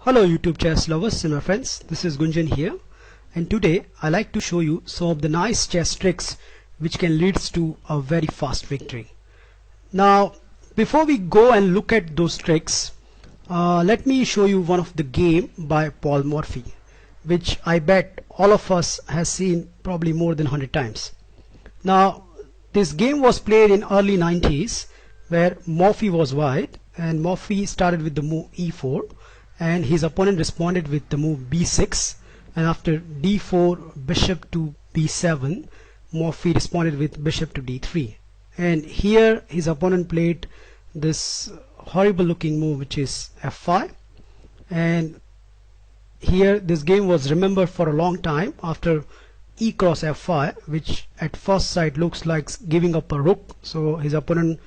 Hello YouTube chess lovers and my friends, this is Gunjan here, and today I like to show you some of the nice chess tricks which can lead to a very fast victory. Now before we go and look at those tricks, let me show you one of the game by Paul Morphy, which I bet all of us has seen probably more than 100 times. Now this game was played in early 90s where Morphy was white and Morphy started with the move e4 and his opponent responded with the move b6, and after d4 bishop to b7 Morphy responded with bishop to d3, and here his opponent played this horrible looking move which is f5, and here this game was remembered for a long time after e cross f5, which at first sight looks like giving up a rook, so his opponent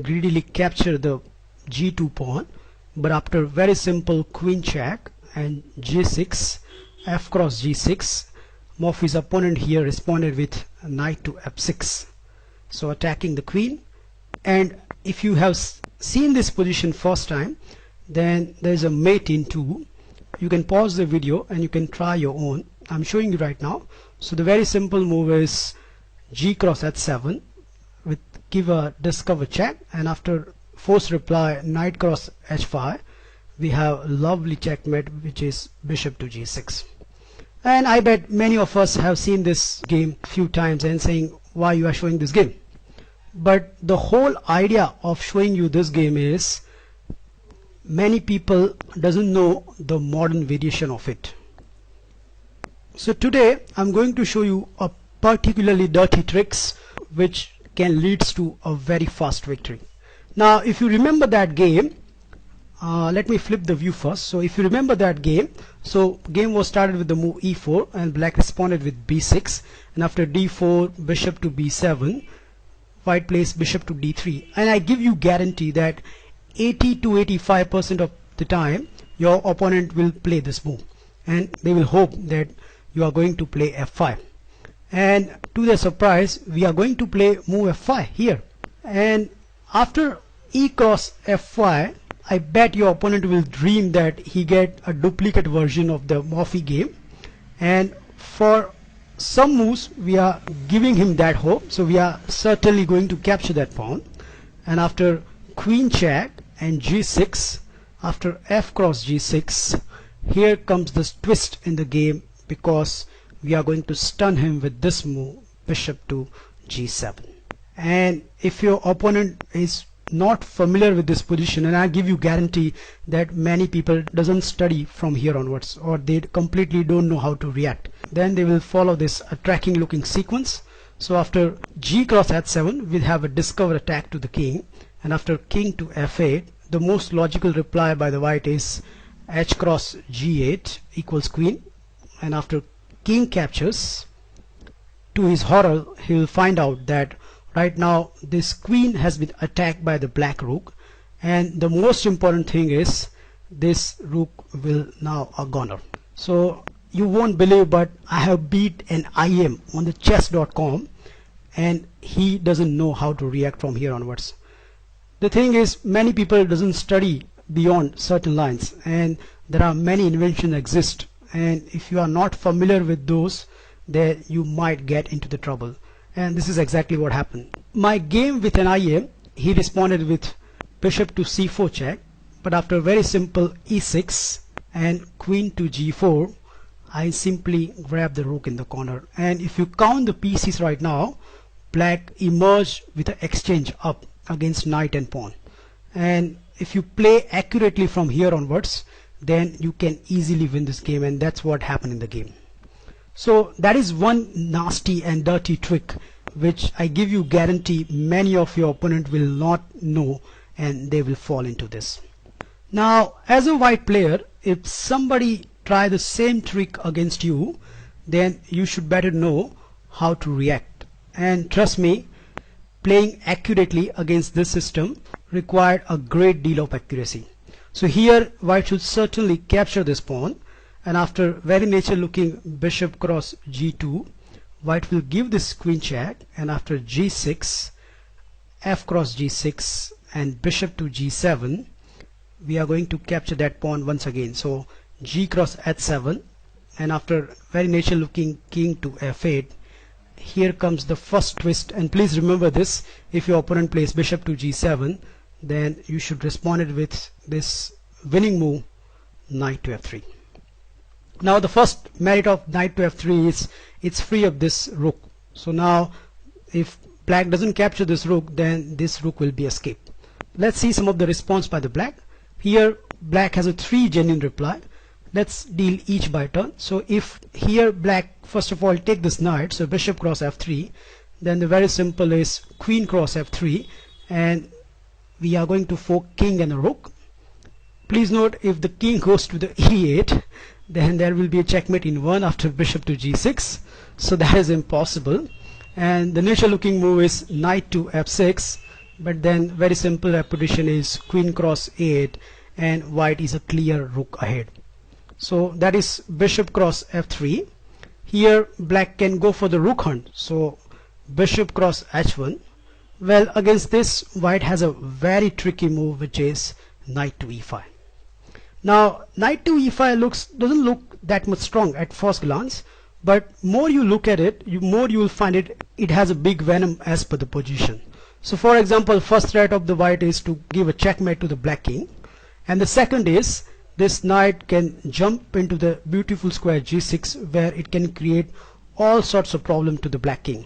greedily captured the g2 pawn, but after very simple queen check and g6 f cross g6, Morphy's opponent here responded with knight to f6, so attacking the queen. And if you have seen this position first time, then there is a mate in 2. You can pause the video and you can try your own. I'm showing you right now. So the very simple move is g cross h7 with give a discover check, and after force reply knight cross h5 we have a lovely checkmate which is bishop to g6. And I bet many of us have seen this game a few times and saying why you are showing this game. But the whole idea of showing you this game is many people doesn't know the modern variation of it. So today I'm going to show you a particularly dirty tricks which can lead to a very fast victory. Now if you remember that game, let me flip the view first. So if you remember that game, so game was started with the move e4 and black responded with b6, and after d4 bishop to b7 white plays bishop to d3, and I give you guarantee that 80 to 85% of the time your opponent will play this move and they will hope that you are going to play f5, and to their surprise we are going to play move f5 here, and after e cross f5 I bet your opponent will dream that he get a duplicate version of the Morphy game, and for some moves we are giving him that hope, so we are certainly going to capture that pawn. And after queen check and g6, after f cross g6, here comes this twist in the game because we are going to stun him with this move bishop to g7. And if your opponent is not familiar with this position, and I give you guarantee that many people doesn't study from here onwards, or they completely don't know how to react, then they will follow this attacking looking sequence. So after g cross h7 we'll have a discover attack to the king, and after king to f8 the most logical reply by the white is h cross g8 equals queen, and after king captures, to his horror he will find out that right now this queen has been attacked by the black rook, and the most important thing is this rook will now a goner. So you won't believe, but I have beat an IM on the chess.com and he doesn't know how to react from here onwards. The thing is many people doesn't study beyond certain lines, and there are many inventions exist, and if you are not familiar with those, then you might get into the trouble. And this is exactly what happened. My game with an IM, he responded with bishop to c4 check, but after very simple e6 and queen to g4 I simply grab the rook in the corner. And if you count the pieces right now, black emerged with an exchange up against knight and pawn, and if you play accurately from here onwards then you can easily win this game, and that's what happened in the game. So that is one nasty and dirty trick which I give you guarantee many of your opponent will not know, and they will fall into this. Now as a white player, if somebody try the same trick against you, then you should better know how to react. And trust me, playing accurately against this system required a great deal of accuracy. So here white should certainly capture this pawn, and after very nature looking bishop cross g2 white will give this queen check, and after g6 f cross g6 and bishop to g7 we are going to capture that pawn once again. So g cross h7, and after very natural looking king to f8, here comes the first twist. And please remember this, if your opponent plays bishop to g7, then you should respond it with this winning move, knight to f3. Now the first merit of knight to f3 is it's free of this rook. So now if black doesn't capture this rook, then this rook will be escaped. Let's see some of the response by the black. Here black has a 3 genuine reply. Let's deal each by turn. So if here black first of all take this knight, so bishop cross f3, then the very simple is queen cross f3, and we are going to fork king and a rook. Please note, if the king goes to the e8, then there will be a checkmate in 1 after bishop to g6, so that is impossible. And the natural looking move is knight to f6, but then very simple repetition is queen cross a8, and white is a clear rook ahead. So that is bishop cross f3. Here black can go for the rook hunt, so bishop cross h1. Well, against this white has a very tricky move, which is knight to e5. Now knight to e5 doesn't look that much strong at first glance, but more you look at it, more you will find it has a big venom as per the position. So for example, first threat of the white is to give a checkmate to the black king, and the second is this knight can jump into the beautiful square g6, where it can create all sorts of problem to the black king.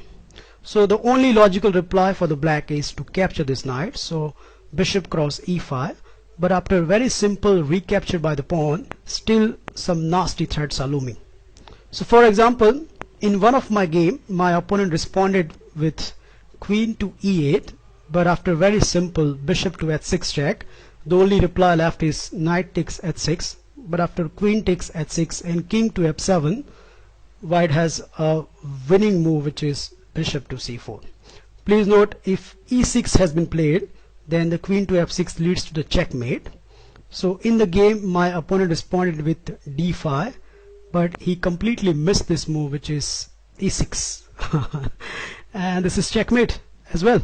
So the only logical reply for the black is to capture this knight, so bishop cross e5. But after very simple recapture by the pawn, still some nasty threats are looming. So for example, in one of my game, my opponent responded with queen to e8, but after very simple bishop to h6 check, the only reply left is knight takes h6, but after queen takes h6 and king to f7, white has a winning move, which is bishop to c4. Please note, if e6 has been played, then the queen to f6 leads to the checkmate. So in the game my opponent responded with d5, but he completely missed this move, which is e6 and this is checkmate as well.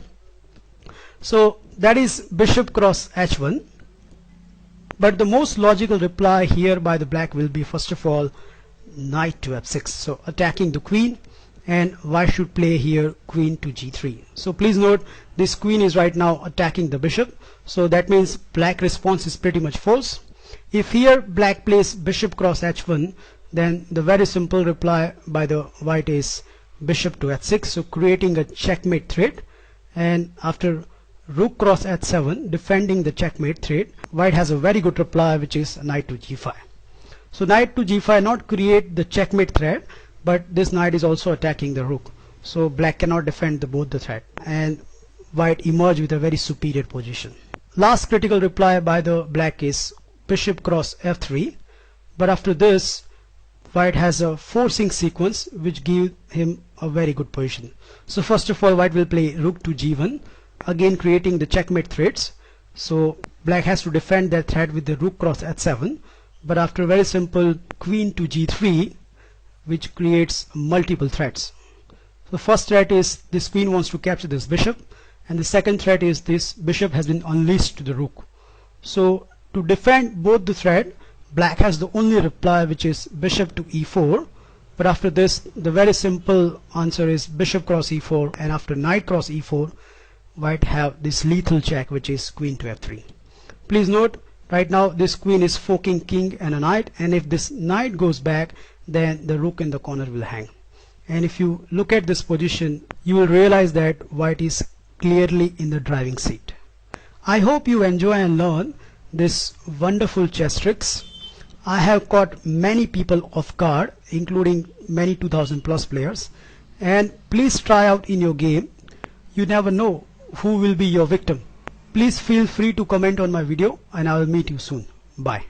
So that is bishop cross h1, but the most logical reply here by the black will be first of all knight to f6, so attacking the queen, and white should play here queen to g3. So please note, this queen is right now attacking the bishop, so that means black response is pretty much false. If here black plays bishop cross h1, then the very simple reply by the white is bishop to h6, so creating a checkmate threat, and after rook cross h7 defending the checkmate threat, white has a very good reply, which is knight to g5. So knight to g5 not create the checkmate threat, but this knight is also attacking the rook, so black cannot defend both the threat, and white emerge with a very superior position. Last critical reply by the black is bishop cross f3, but after this white has a forcing sequence which gives him a very good position. So first of all, white will play rook to g1, again creating the checkmate threats. So black has to defend that threat with the rook cross h7, but after very simple queen to g3, which creates multiple threats. The first threat is this queen wants to capture this bishop, and the second threat is this bishop has been unleashed to the rook. So to defend both the threat, black has the only reply, which is bishop to e4, but after this the very simple answer is bishop cross e4, and after knight cross e4, white have this lethal check, which is queen to f3. Please note, right now this queen is forking king and a knight, and if this knight goes back, then the rook in the corner will hang. And if you look at this position, you will realize that white is clearly in the driving seat. I hope you enjoy and learn this wonderful chess tricks. I have caught many people off guard, including many 2000 plus players, and please try out in your game. You never know who will be your victim. Please feel free to comment on my video, and I will meet you soon. Bye.